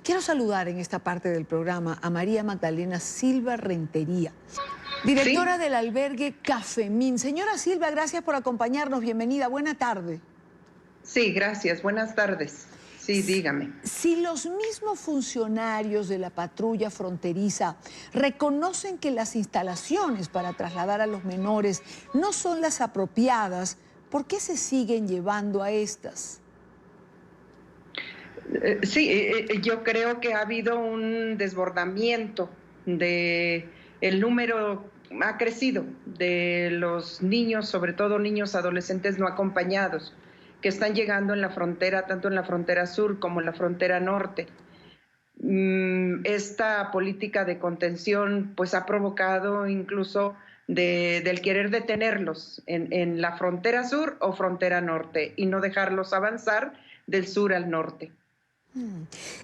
Quiero saludar en esta parte del programa a María Magdalena Silva Rentería, directora Sí, del albergue Cafemín. Señora Silva, gracias por acompañarnos. Bienvenida. Buena tarde. sí, gracias. Buenas tardes. Sí, dígame. Si los mismos funcionarios de la patrulla fronteriza reconocen que las instalaciones para trasladar a los menores no son las apropiadas, ¿por qué se siguen llevando a estas? Sí, yo creo que ha habido un desbordamiento de el número ha crecido de los niños, sobre todo niños adolescentes no acompañados, que están llegando en la frontera, tanto en la frontera sur como en la frontera norte. Esta política de contención pues ha provocado incluso del querer detenerlos en la frontera sur o frontera norte y no dejarlos avanzar del sur al norte.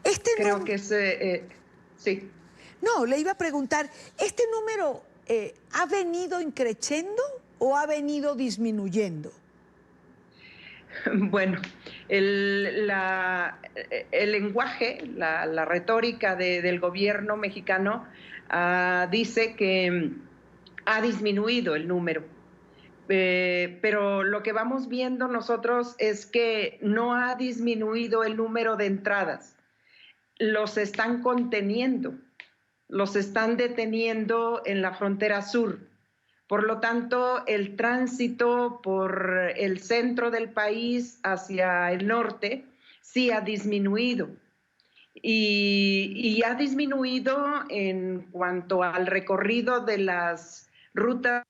Este Creo número, que es, sí. no, le iba a preguntar, ¿este número ha venido increciendo o ha venido disminuyendo? Bueno, el lenguaje, la retórica del gobierno mexicano dice que ha disminuido el número. Pero lo que vamos viendo nosotros es que no ha disminuido el número de entradas. Los están conteniendo, los están deteniendo en la frontera sur. Por lo tanto, el tránsito por el centro del país hacia el norte sí ha disminuido. Y ha disminuido en cuanto al recorrido de las rutas.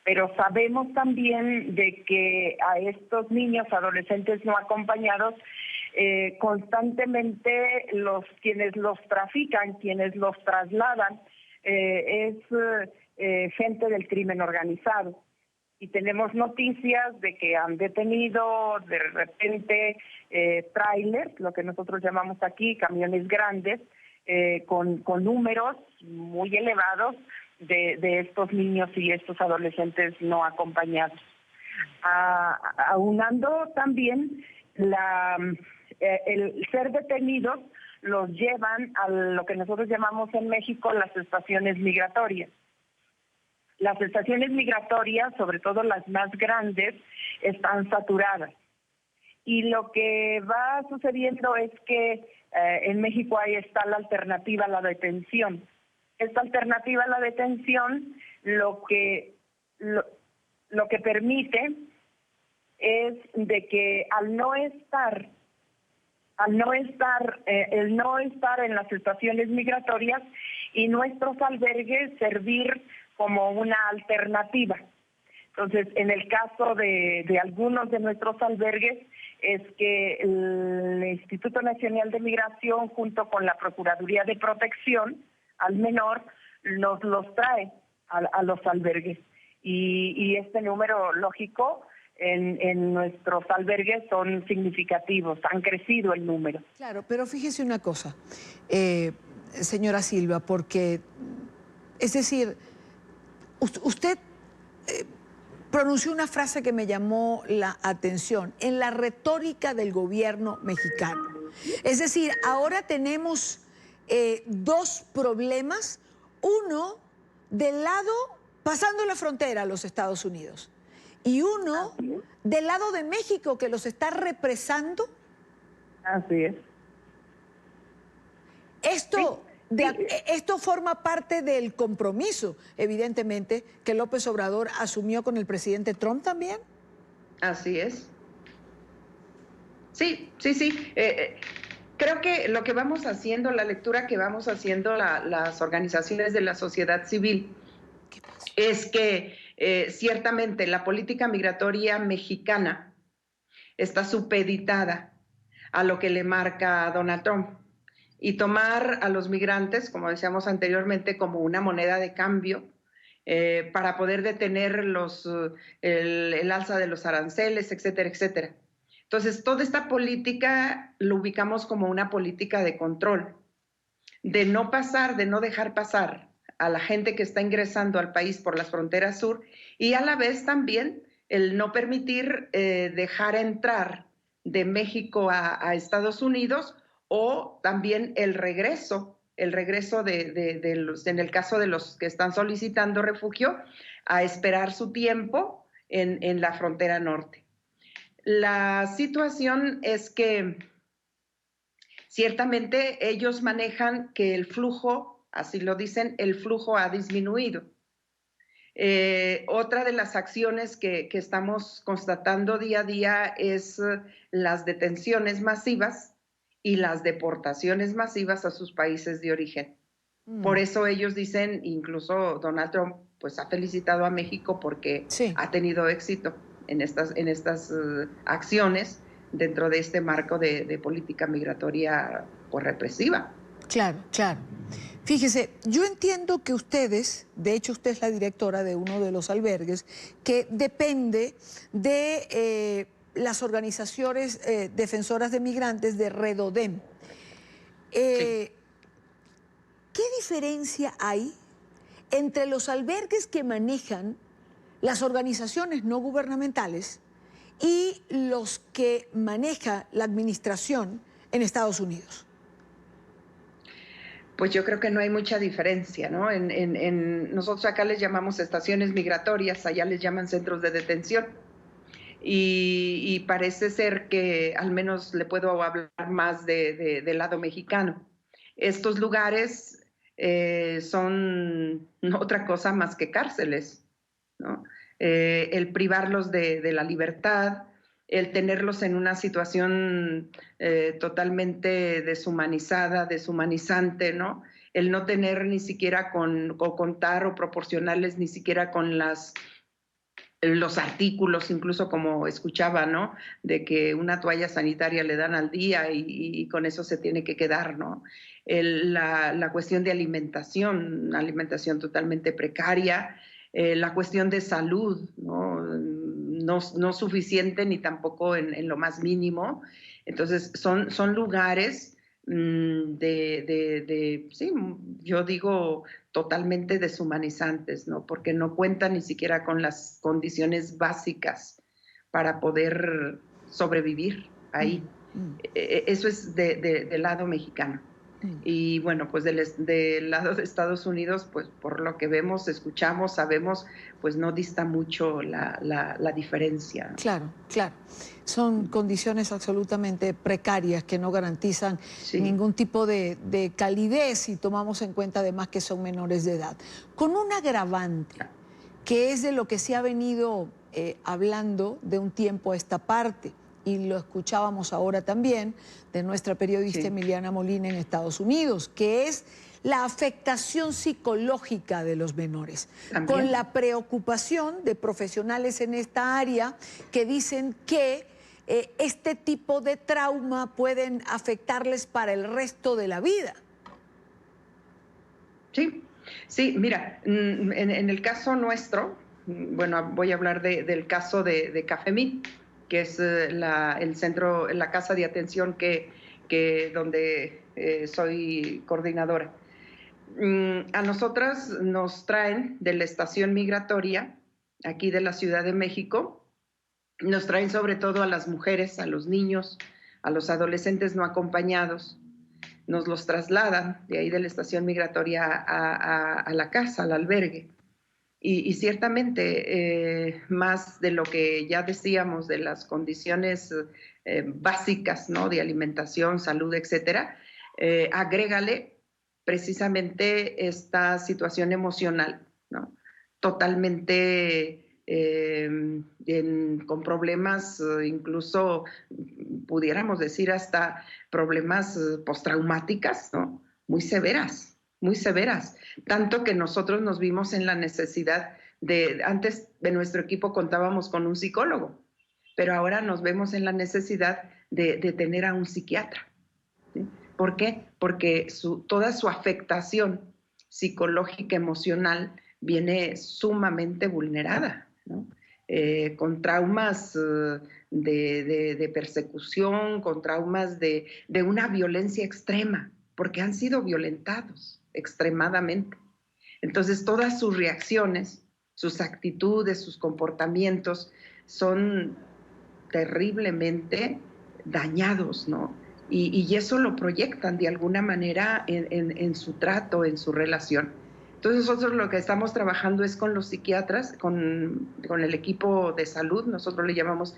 Pero sabemos también de que a estos niños, adolescentes no acompañados, constantemente quienes los trafican, quienes los trasladan, es gente del crimen organizado. Y tenemos noticias de que han detenido de repente trailers, lo que nosotros llamamos aquí camiones grandes, con números muy elevados de estos niños y estos adolescentes no acompañados. Aunando también el ser detenidos, los llevan a lo que nosotros llamamos en México las estaciones migratorias. Las estaciones migratorias, sobre todo las más grandes, están saturadas. Y lo que va sucediendo es que en México ahí está la alternativa a la detención. Esta alternativa a la detención lo que permite es de que el no estar en las estaciones migratorias y nuestros albergues servir como una alternativa. Entonces, en el caso de algunos de nuestros albergues, es que el Instituto Nacional de Migración, junto con la Procuraduría de Protección al Menor, nos los trae a los albergues. Y este número, lógico, en nuestros albergues son significativos, han crecido el número. Claro, pero fíjese una cosa, señora Silva, porque, es decir, usted pronunció una frase que me llamó la atención, en la retórica del gobierno mexicano. Es decir, ahora tenemos dos problemas, uno del lado, pasando la frontera a los Estados Unidos, y uno del lado de México que los está represando. Así es. Esto forma parte del compromiso, evidentemente, que López Obrador asumió con el presidente Trump también. Así es. Sí. Creo que lo que vamos haciendo, la lectura que vamos haciendo las organizaciones de la sociedad civil, es que ciertamente la política migratoria mexicana está supeditada a lo que le marca Donald Trump. Y tomar a los migrantes, como decíamos anteriormente, como una moneda de cambio para poder detener el alza de los aranceles, etcétera, etcétera. Entonces, toda esta política lo ubicamos como una política de control, de no pasar, de no dejar pasar a la gente que está ingresando al país por las fronteras sur y a la vez también el no permitir dejar entrar de México a Estados Unidos o también el regreso de los, en el caso de los que están solicitando refugio, a esperar su tiempo en la frontera norte. La situación es que ciertamente ellos manejan que el flujo, así lo dicen, el flujo ha disminuido. Otra de las acciones que estamos constatando día a día es las detenciones masivas y las deportaciones masivas a sus países de origen. Por eso ellos dicen, incluso Donald Trump pues ha felicitado a México porque ha tenido éxito en estas acciones dentro de este marco de política migratoria pues, represiva. Claro, claro. Fíjese, yo entiendo que ustedes, de hecho usted es la directora de uno de los albergues, que depende de las organizaciones defensoras de migrantes de Redodem. ¿Qué diferencia hay entre los albergues que manejan las organizaciones no gubernamentales y los que maneja la administración en Estados Unidos? Pues yo creo que no hay mucha diferencia, ¿no? Nosotros acá les llamamos estaciones migratorias, allá les llaman centros de detención. Y parece ser que al menos le puedo hablar más del lado mexicano. Estos lugares son no otra cosa más que cárceles, ¿no? El privarlos de la libertad, el tenerlos en una situación totalmente deshumanizada, deshumanizante, ¿no? El no tener ni siquiera o contar o proporcionarles ni siquiera con los artículos, incluso como escuchaba, ¿no? De que una toalla sanitaria le dan al día y con eso se tiene que quedar, ¿no? La cuestión de alimentación, una alimentación totalmente precaria, la cuestión de salud, ¿no? No suficiente ni tampoco en lo más mínimo. Entonces, son lugares sí, yo digo totalmente deshumanizantes, ¿no? Porque no cuentan ni siquiera con las condiciones básicas para poder sobrevivir ahí. Eso es del lado mexicano. Y bueno, pues del lado de Estados Unidos, pues por lo que vemos, escuchamos, sabemos, pues no dista mucho la diferencia. Claro, claro. Son condiciones absolutamente precarias que no garantizan ningún tipo de calidez si tomamos en cuenta además que son menores de edad. Con un agravante, que es de lo que se ha venido hablando de un tiempo a esta parte, y lo escuchábamos ahora también de nuestra periodista Emiliana Molina en Estados Unidos, que es la afectación psicológica de los menores, con la preocupación de profesionales en esta área que dicen que este tipo de trauma pueden afectarles para el resto de la vida. Sí, mira, en el caso nuestro, bueno, voy a hablar del caso de Cafemí, que es el centro, la casa de atención donde soy coordinadora. A nosotras nos traen de la estación migratoria, aquí de la Ciudad de México, nos traen sobre todo a las mujeres, a los niños, a los adolescentes no acompañados, nos los trasladan de ahí de la estación migratoria a la casa, al albergue. Y ciertamente, más de lo que ya decíamos de las condiciones básicas, ¿no? De alimentación, salud, etcétera, agrégale precisamente esta situación emocional, ¿no? Totalmente con problemas, incluso pudiéramos decir hasta problemas postraumáticas, ¿no? Muy severas. Tanto que nosotros nos vimos en la necesidad antes de nuestro equipo contábamos con un psicólogo, pero ahora nos vemos en la necesidad de tener a un psiquiatra. ¿Sí? ¿Por qué? Porque toda su afectación psicológica, emocional, viene sumamente vulnerada, ¿no? Con traumas de persecución, con traumas de una violencia extrema, porque han sido violentados extremadamente. Entonces, todas sus reacciones, sus actitudes, sus comportamientos son terriblemente dañados, ¿no? y eso lo proyectan de alguna manera en su trato, en su relación. Entonces nosotros lo que estamos trabajando es con los psiquiatras, con el equipo de salud, nosotros le llamamos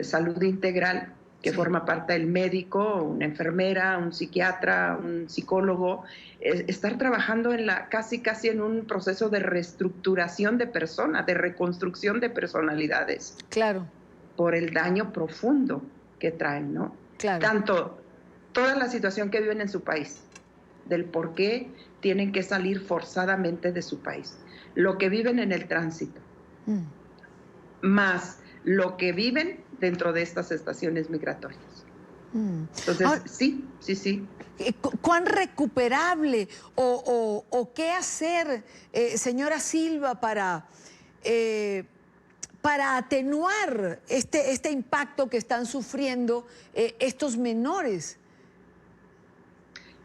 salud integral, que forma parte del médico, una enfermera, un psiquiatra, un psicólogo, estar trabajando casi en un proceso de reestructuración de personas, de reconstrucción de personalidades. Claro. Por el daño profundo que traen, ¿no? Claro. Tanto toda la situación que viven en su país, del por qué tienen que salir forzadamente de su país, lo que viven en el tránsito, más lo que viven dentro de estas estaciones migratorias. Entonces, ahora, sí. ¿Cuán recuperable o qué hacer, señora Silva, para atenuar este impacto que están sufriendo estos menores?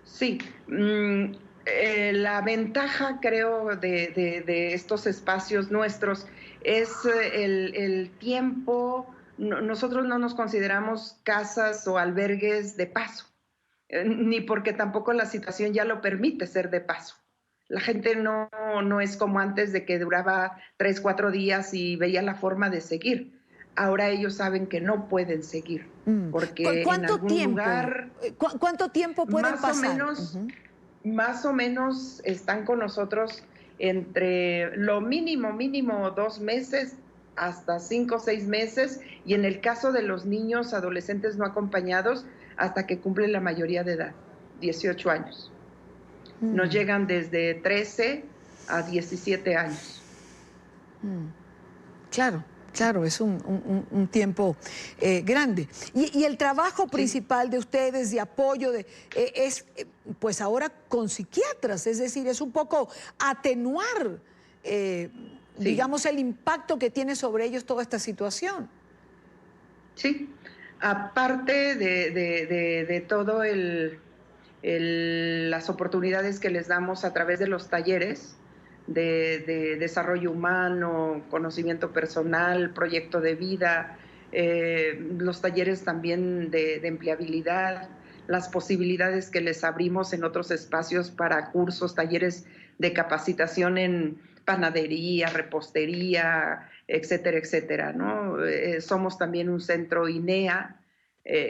Sí, la ventaja, creo, de estos espacios nuestros es el tiempo. Nosotros no nos consideramos casas o albergues de paso, ni porque tampoco la situación ya lo permite ser de paso. La gente no es como antes, de que duraba 3, 4 días y veía la forma de seguir. Ahora ellos saben que no pueden seguir, porque en algún lugar... ¿Cuánto tiempo pueden pasar? Más o menos están con nosotros entre lo mínimo 2 meses hasta 5 o 6 meses, y en el caso de los niños, adolescentes no acompañados, hasta que cumplen la mayoría de edad, 18 años. Nos llegan desde 13 a 17 años. Claro, es un tiempo grande. Y el trabajo principal de ustedes de apoyo es, pues ahora con psiquiatras, es decir, es un poco atenuar, digamos, el impacto que tiene sobre ellos toda esta situación. Sí, aparte de todo las oportunidades que les damos a través de los talleres de desarrollo humano, conocimiento personal, proyecto de vida, los talleres también de empleabilidad, las posibilidades que les abrimos en otros espacios para cursos, talleres de capacitación en panadería, repostería, etcétera, etcétera, ¿no? Somos también un centro INEA.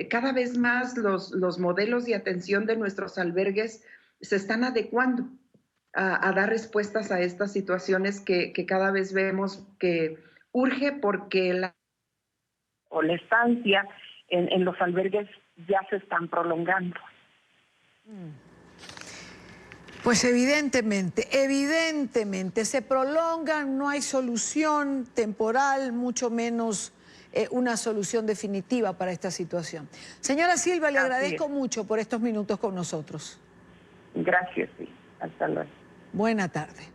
Cada vez más los modelos de atención de nuestros albergues se están adecuando a dar respuestas a estas situaciones que cada vez vemos que urge, porque la estancia en los albergues ya se están prolongando. Pues evidentemente se prolongan, no hay solución temporal, mucho menos una solución definitiva para esta situación. Señora Silva, le agradezco mucho por estos minutos con nosotros. Gracias, sí. Hasta luego. Buena tarde.